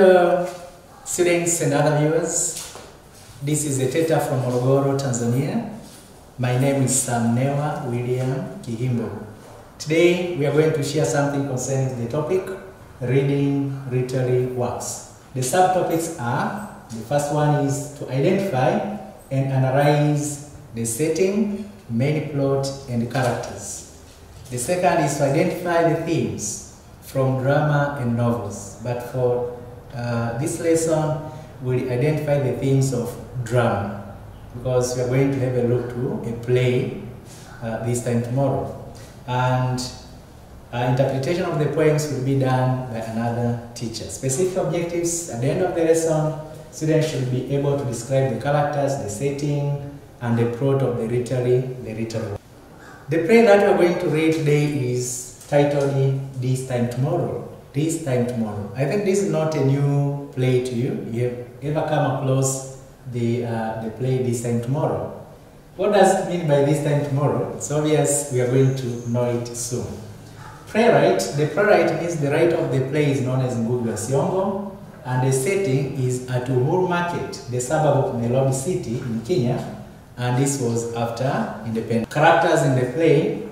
Hello, students and other viewers. This is a Teta from Morogoro, Tanzania. My name is MNEWA William KIHIMBO. Today we are going to share something concerning the topic reading literary works. The subtopics are, the first one is to identify and analyze the setting, main plot, and characters. The second is to identify the themes from drama and novels. But for this lesson, we'll identify the themes of drama, because we are going to have a look to a play this time tomorrow. And interpretation of the poems will be done by another teacher. Specific objectives: at the end of the lesson, students should be able to describe the characters, the setting, and the plot of the literary work. The play that we are going to read today is titled This Time Tomorrow. This Time Tomorrow. I think this is not a new play to you. You have ever come across the play This Time Tomorrow. What does it mean by this time tomorrow? It's obvious we are going to know it soon. Playwright. The playwright means the writer of the play is known as Ngugi Siongo, and the setting is at Uhuru Market, the suburb of Nairobi City in Kenya, and this was after independence. Characters in the play.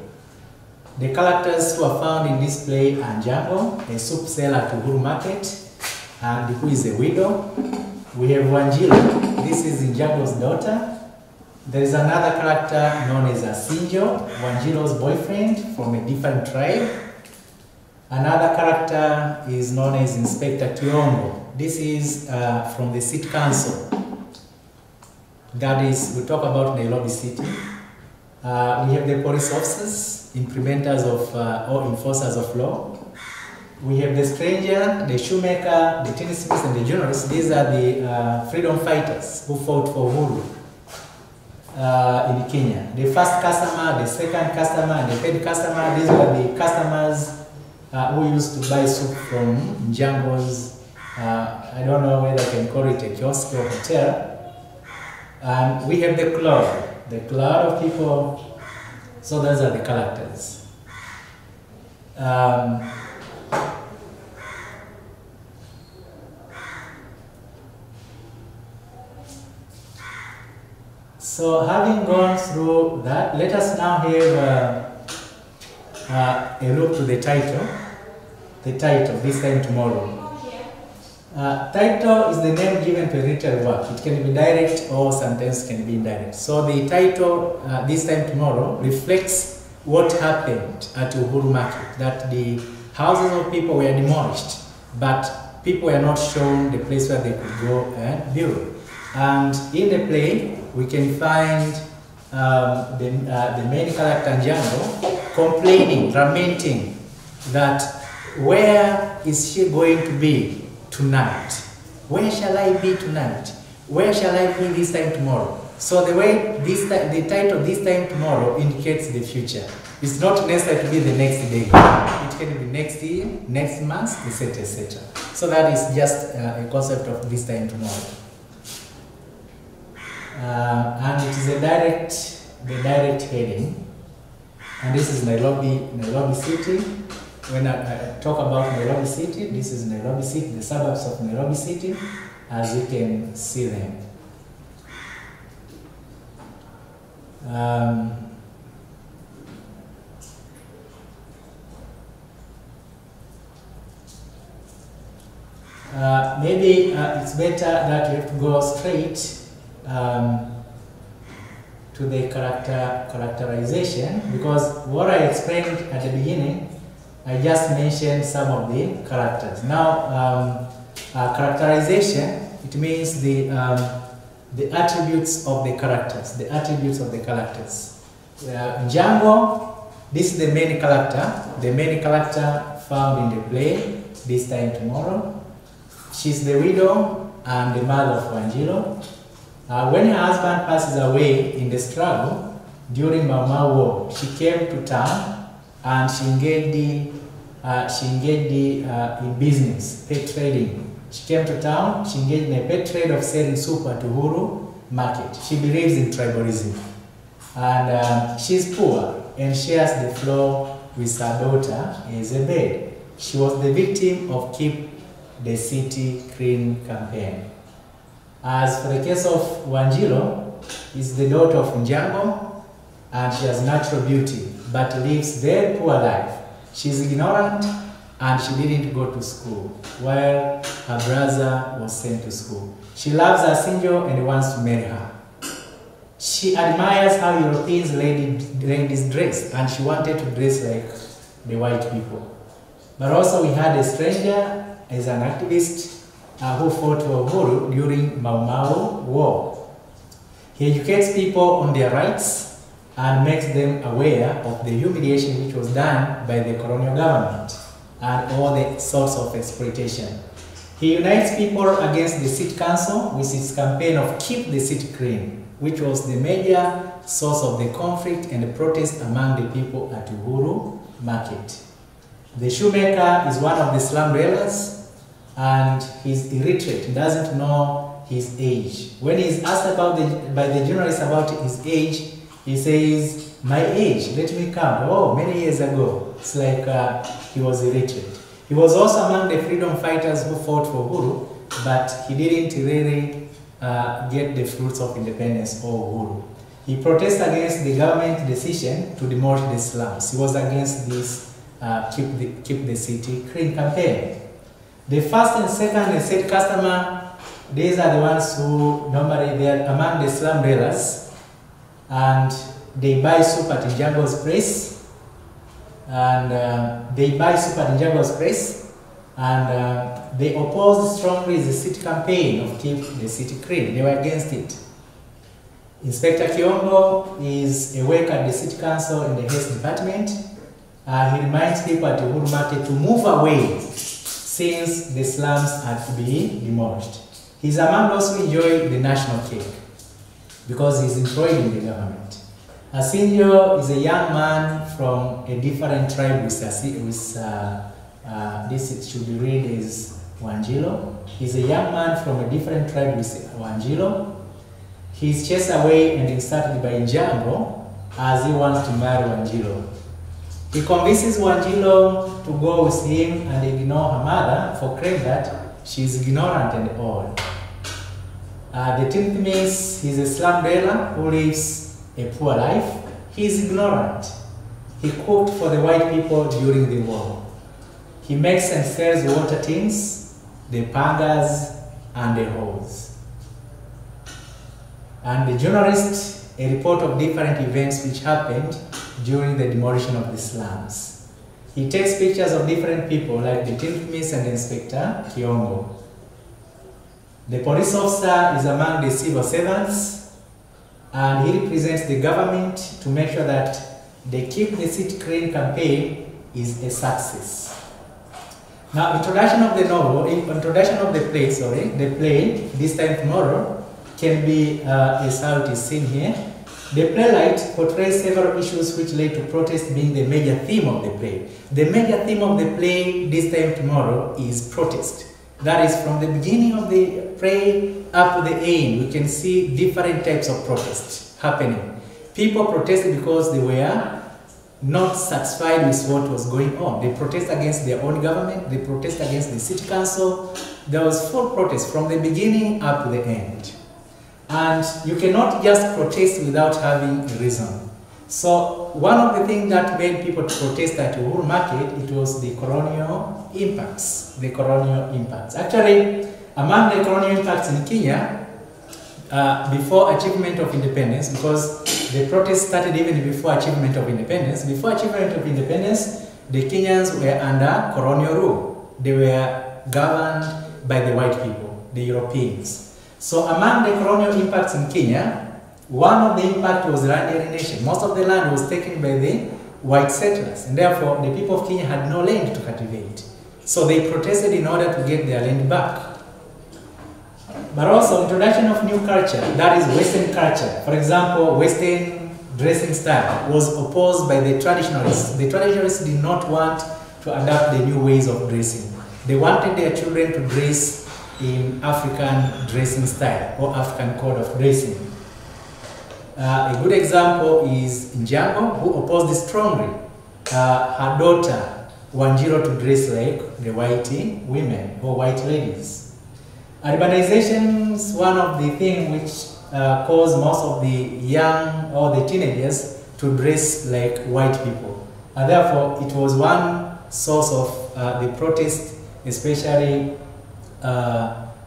The characters who are found in this play are Njango, a soup seller at Uhuru Market, and who is a widow. We have Wanjiro. This is Njango's daughter. There is another character known as Asinjo, Wanjiro's boyfriend from a different tribe. Another character is known as Inspector Kiongo. This is from the City Council. That is, we talk about Nairobi City. We have the police officers, implementers of or enforcers of law. We have the stranger, the shoemaker, the tinsmith, and the journalist. These are the freedom fighters who fought for Uhuru in Kenya. The first customer, the second customer, and the third customer, these were the customers who used to buy soup from Njango's, I don't know whether I can call it a kiosk or hotel. And we have the crowd of people. So those are the characters. So having gone through that, let us now have a look to the title. The title, This Time Tomorrow. Title is the name given to a literary work. It can be direct or sometimes can be indirect. So the title, This Time Tomorrow, reflects what happened at Uhuru Market, that the houses of people were demolished, but people were not shown the place where they could go and build. And in the play, we can find the main character, Njango, complaining, lamenting that where is she going to be tonight? Where shall I be tonight? Where shall I be this time tomorrow? So the way the title This Time Tomorrow indicates the future. It's not necessary to be the next day. It can be next year, next month, etc., etc. So that is just a concept of this time tomorrow. And it is the direct heading. And this is Nairobi City. When I talk about Nairobi City, this is Nairobi City, the suburbs of Nairobi City, as you can see them. Maybe it's better that you have to go straight to the characterization, because what I explained at the beginning, I just mentioned some of the characters. Now, characterization, it means the attributes of the characters. The attributes of the characters. Njango, this is the main character. The main character found in the play This Time Tomorrow. She's the widow and the mother of Wanjiro. When her husband passes away in the struggle during Mau Mau War, she came to town and she engaged in business, pet trading. She came to town, she engaged in a pet trade of selling soup at Uhuru Market. She believes in tribalism. And she's poor and shares the floor with her daughter as a bed. She was the victim of the City Clean campaign. As for the case of Wanjiro, is the daughter of Njango, and she has natural beauty, but lives very poor life. She's ignorant, and she didn't go to school, while her brother was sent to school. She loves Asinjo and wants to marry her. She admires how Europeans ladies dress, and she wanted to dress like the white people. But also we had a stranger as an activist who fought for Uhuru during Mau Mau War. He educates people on their rights and makes them aware of the humiliation which was done by the colonial government and all the sorts of exploitation. He unites people against the City Council with his campaign of Keep the City Clean, which was the major source of the conflict and the protest among the people at Uhuru Market. The shoemaker is one of the slum dwellers, and he's illiterate. He doesn't know his age. When he's asked by the journalist about his age, he says, "My age, let me count. Oh, many years ago." It's like he was illiterate. He was also among the freedom fighters who fought for Uhuru, but he didn't really get the fruits of independence or Uhuru. He protested against the government decision to demolish the slums. He was against this keep the City Clean campaign. The first and second and third customer, these are the ones who normally they are among the slum dwellers, and they buy soup at Njango's place, and they opposed strongly the city campaign of Keep the City Clean. They were against it. Inspector KIHIMBO is a worker at the City Council in the Health Department. He reminds people at Uhuru Market to move away since the slums are to be demolished. He's among those who enjoy the national cake because he's employed in the government. Asinjo is a young man from a different tribe with this it should be read as Wanjiro. He's a young man from a different tribe with Wanjiro. He's chased away and insulted by Njango as he wants to marry Wanjiro. He convinces Wanjiro to go with him and ignore her mother for claim that she is ignorant and old. The 10th Miss, he's a slum dweller who lives a poor life. He is ignorant. He cooked for the white people during the war. He makes and sells water tins, the pangas, and the hose. And the journalist, a report of different events which happened during the demolition of the slums. He takes pictures of different people like the 10th Miss and Inspector KIHIMBO. The police officer is among the civil servants, and he represents the government to make sure that the Keep the City Clean campaign is a success. Now, introduction of the play, This Time Tomorrow, can be as how it is seen here. The playwright portrays several issues which led to protest being the major theme of the play. The major theme of the play, This Time Tomorrow, is protest. That is, from the beginning of the play up to the end, we can see different types of protests happening. People protested because they were not satisfied with what was going on. They protest against their own government, they protest against the city council. There was full protest from the beginning up to the end. And you cannot just protest without having a reason. So one of the things that made people protest at Uhuru Market, it was the colonial impacts. Actually, among the colonial impacts in Kenya, before achievement of independence, because the protest started even before achievement of independence. Before achievement of independence, the Kenyans were under colonial rule. They were governed by the white people, the Europeans. So among the colonial impacts in Kenya, one of the impacts was land alienation. Most of the land was taken by the white settlers, and therefore the people of Kenya had no land to cultivate. So they protested in order to get their land back. But also introduction of new culture, that is Western culture. For example, Western dressing style was opposed by the traditionalists. The traditionalists did not want to adapt the new ways of dressing. They wanted their children to dress in African dressing style or African code of dressing. A good example is Njango, who opposed strongly. Her daughter Wanjiro to dress like the white women or white ladies. Urbanization is one of the things which caused most of the young or the teenagers to dress like white people. And therefore, it was one source of the protest, especially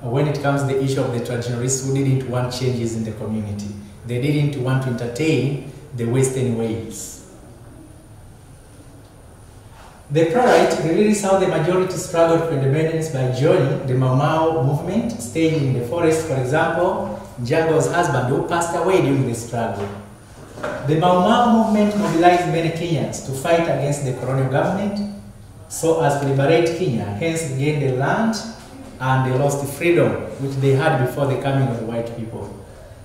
when it comes to the issue of the traditionalists who didn't want changes in the community. They didn't want to entertain the Western ways. The pro-right reveals how the majority struggled for independence by joining the Mau Mau movement, staying in the forest. For example, Njango's husband who passed away during the struggle. The Mau Mau movement mobilized many Kenyans to fight against the colonial government so as to liberate Kenya, hence they gained the land and they lost the freedom which they had before the coming of the white people.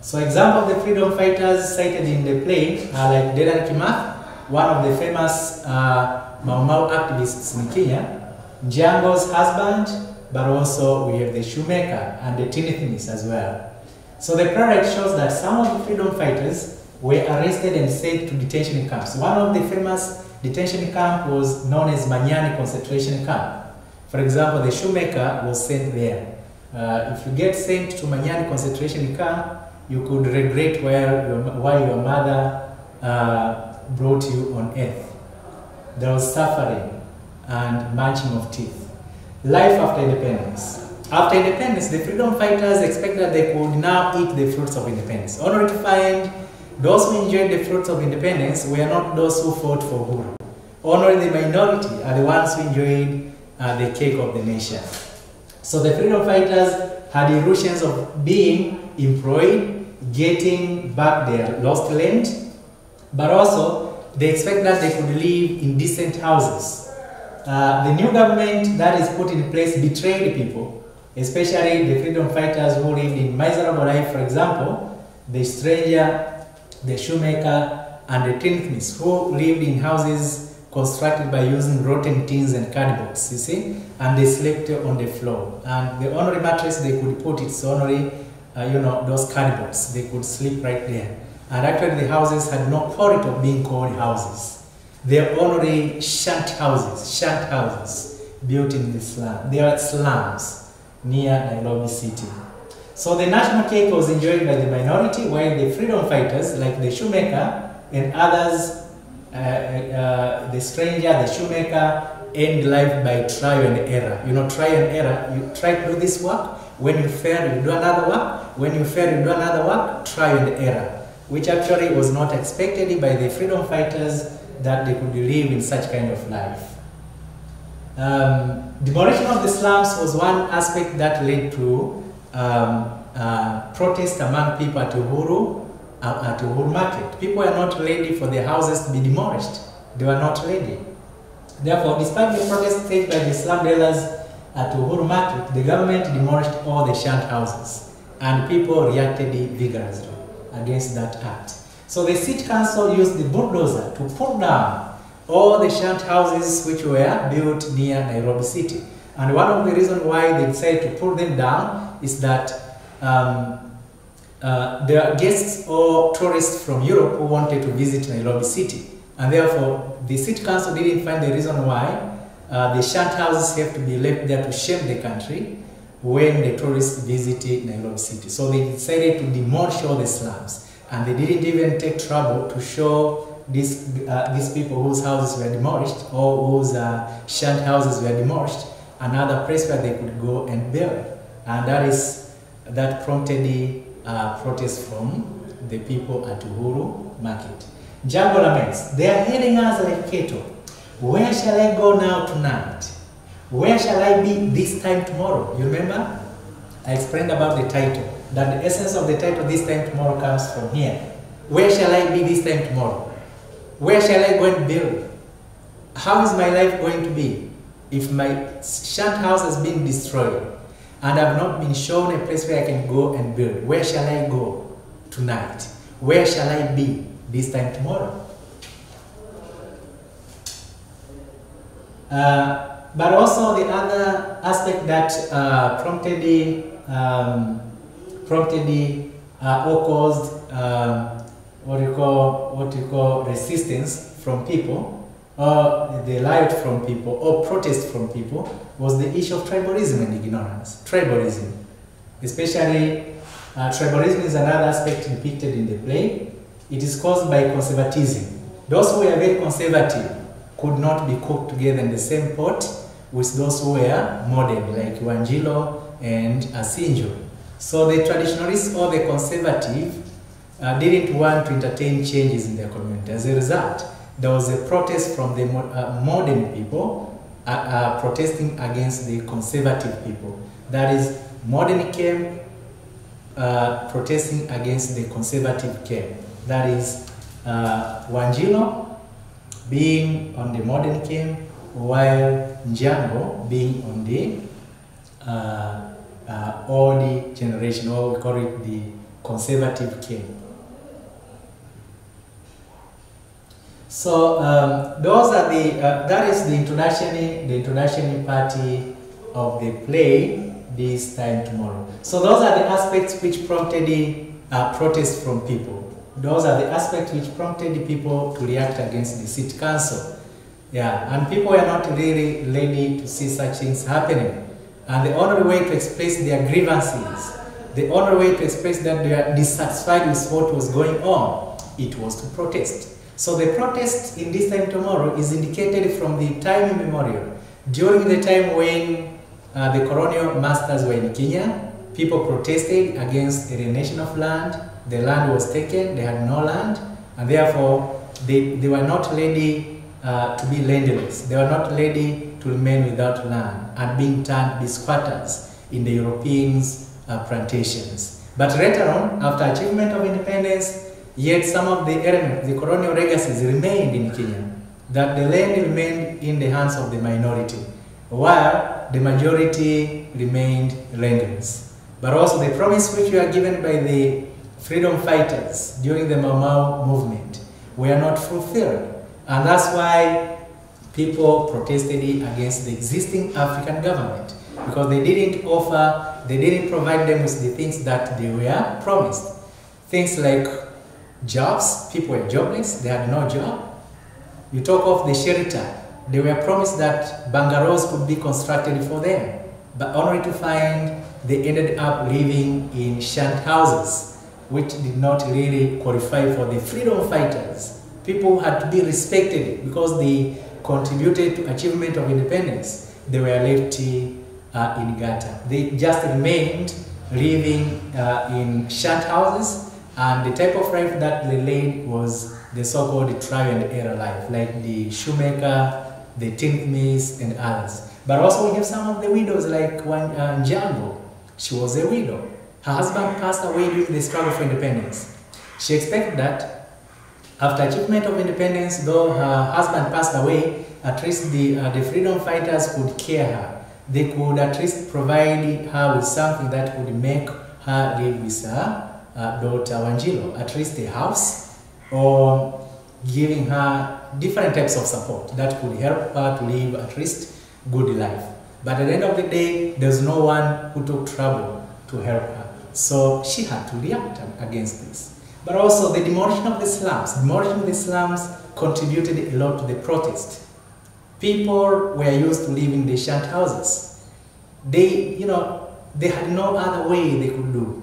So example of the freedom fighters cited in the play are like Dedan Kimathi, one of the famous Mau Mau activists in Kenya, Njango's husband, but also we have the shoemaker and the Tinithinis as well. So the pro-right shows that some of the freedom fighters were arrested and sent to detention camps. One of the famous detention camp was known as Manyani concentration camp. For example, the shoemaker was sent there. If you get sent to Manyani concentration camp, you could regret why your mother brought you on earth. There was suffering and munching of teeth. Life after independence. After independence, the freedom fighters expected that they could now eat the fruits of independence. Only to find those who enjoyed the fruits of independence were not those who fought for Uhuru. Only the minority are the ones who enjoyed the cake of the nation. So the freedom fighters had illusions of being employed, getting back their lost land, but also they expect that they could live in decent houses. The new government that is put in place betrayed people, especially the freedom fighters who lived in miserable life. For example, the stranger, the shoemaker, and the Tinithinis who lived in houses constructed by using rotten tins and cardboards, you see, and they slept on the floor. And the only mattress they could put is only, those cardboards. They could sleep right there. And actually the houses had no quality of being called houses. They are only shunt houses built in the slum. They are slums near Nairobi city. So the national cake was enjoyed by the minority, while the freedom fighters like the shoemaker and others, the stranger, the shoemaker, end life by trial and error. You know, trial and error. You try to do this work. When you fail, you do another work. When you fail, you do another work. Trial and error, which actually was not expected by the freedom fighters that they could live in such kind of life. Demolition of the slums was one aspect that led to protest among people at Uhuru Market. People were not ready for their houses to be demolished. They were not ready. Therefore, despite the protest staged by the slum dwellers at Uhuru Market, the government demolished all the shunt houses, and people reacted vigorously against that act. So the city council used the bulldozer to pull down all the shunt houses which were built near Nairobi city. And one of the reasons why they decided to pull them down is that there are guests or tourists from Europe who wanted to visit Nairobi city. And therefore, the city council didn't find the reason why the shunt houses have to be left there to shame the country when the tourists visited Nairobi city. So they decided to demolish all the slums. And they didn't even take trouble to show these people whose houses were demolished or whose shunt houses were demolished another place where they could go and build. And that prompted the protest from the people at Uhuru Market. Njango laments, they are hailing us like cattle. Where shall I go now tonight? Where shall I be this time tomorrow? You remember? I explained about the title, that the essence of the title, this time tomorrow, comes from here. Where shall I be this time tomorrow? Where shall I go and build? How is my life going to be if my shunt house has been destroyed and I've not been shown a place where I can go and build? Where shall I go tonight? Where shall I be this time tomorrow? But also the other aspect that prompted or caused what you call resistance from people or the riot from people, or protest from people, was the issue of tribalism and ignorance. Tribalism. Especially, tribalism is another aspect depicted in the play. It is caused by conservatism. Those who were very conservative could not be cooked together in the same pot with those who were modern, like Wanjilo and Asinjo. So the traditionalists or the conservative didn't want to entertain changes in their community. As a result, there was a protest from the modern people protesting against the conservative people. That is, modern came protesting against the conservative camp. That is, Wanjilo being on the modern camp, while Njango being on the old generation, or we call it the conservative camp. So those are the that is the introduction party of the play This Time Tomorrow. So those are the aspects which prompted the protest from people. Those are the aspects which prompted the people to react against the city council. Yeah, and people were not really ready to see such things happening. And the only way to express their grievances, the only way to express that they are dissatisfied with what was going on, it was to protest. So the protest in This Time Tomorrow is indicated from the time immemorial. During the time when the colonial masters were in Kenya, people protested against alienation of land. The land was taken, they had no land, and therefore they were not ready to be landless. They were not ready to remain without land and being turned to be squatters in the Europeans' plantations. But later on, after achievement of independence, yet some of the elements, the colonial legacies remained in Kenya, that the land remained in the hands of the minority, while the majority remained landless. But also the promise which were given by the freedom fighters during the Mau Mau movement were not fulfilled. And that's why people protested against the existing African government, because they didn't offer, they didn't provide them with the things that they were promised. Things like jobs, people were jobless, they had no job. You talk of the shelter, they were promised that bungalows could be constructed for them, but only to find they ended up living in shanty houses, which did not really qualify for the freedom fighters. People had to be respected because they contributed to achievement of independence. They were left in gutter. They just remained living in shanty houses, and the type of life that they led was the so-called trial and error life, like the shoemaker, the tinsmiths, and others. But also we have some of the widows, like Njango. She was a widow. Her husband passed away during the struggle for independence. She expected that after achievement of independence, though her husband passed away, at least the freedom fighters could care her. They could at least provide her with something that would make her live with her daughter Wanjilo, at least a house, or giving her different types of support that could help her to live at least good life. But at the end of the day, there's no one who took trouble to help her. So she had to react against this. But also the demolition of the slums. Demolition of the slums contributed a lot to the protest. People were used to live in the shanty houses. They had no other way they could do.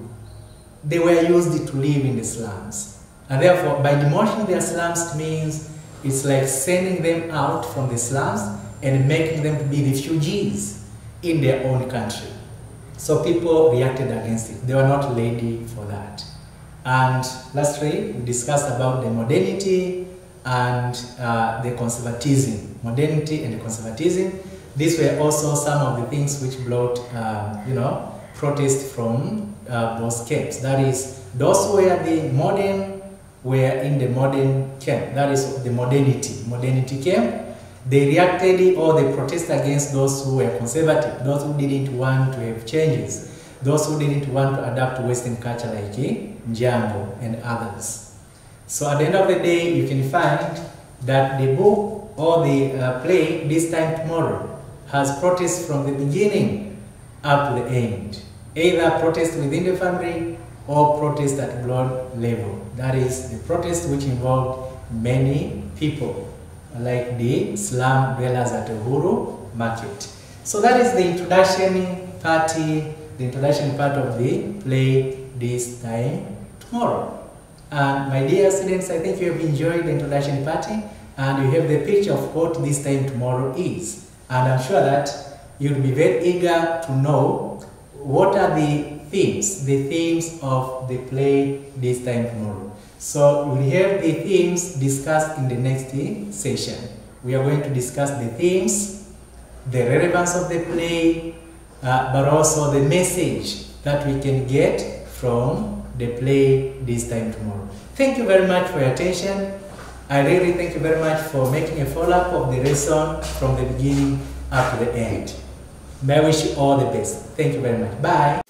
They were used to live in the slums. And therefore, by demolishing their slums means it's like sending them out from the slums and making them to be refugees in their own country. So people reacted against it. They were not ready for that. And lastly, we discussed about the modernity and the conservatism. Modernity and the conservatism. These were also some of the things which brought, protest from both camps. That is, those who were the modern were in the modern camp. That is the modernity camp. They reacted or they protested against those who were conservative, those who didn't want to have changes, those who didn't want to adapt to Western culture like Njango and others. So at the end of the day, you can find that the book or the play, This Time Tomorrow, has protests from the beginning up to the end. Either protest within the family or protest at broad level. That is the protest which involved many people. like the slum dwellers at Uhuru Market. So that is the introduction part of the play this time tomorrow. And my dear students, I think you have enjoyed the introduction party and you have the picture of what this time tomorrow is. And I'm sure that you'll be very eager to know what are the themes of the play this time tomorrow. So we'll have the themes discussed in the next session. We are going to discuss the themes, the relevance of the play, but also the message that we can get from the play this time tomorrow. Thank you very much for your attention. I really thank you very much for making a follow-up of the lesson from the beginning up to the end. May I wish you all the best. Thank you very much. Bye.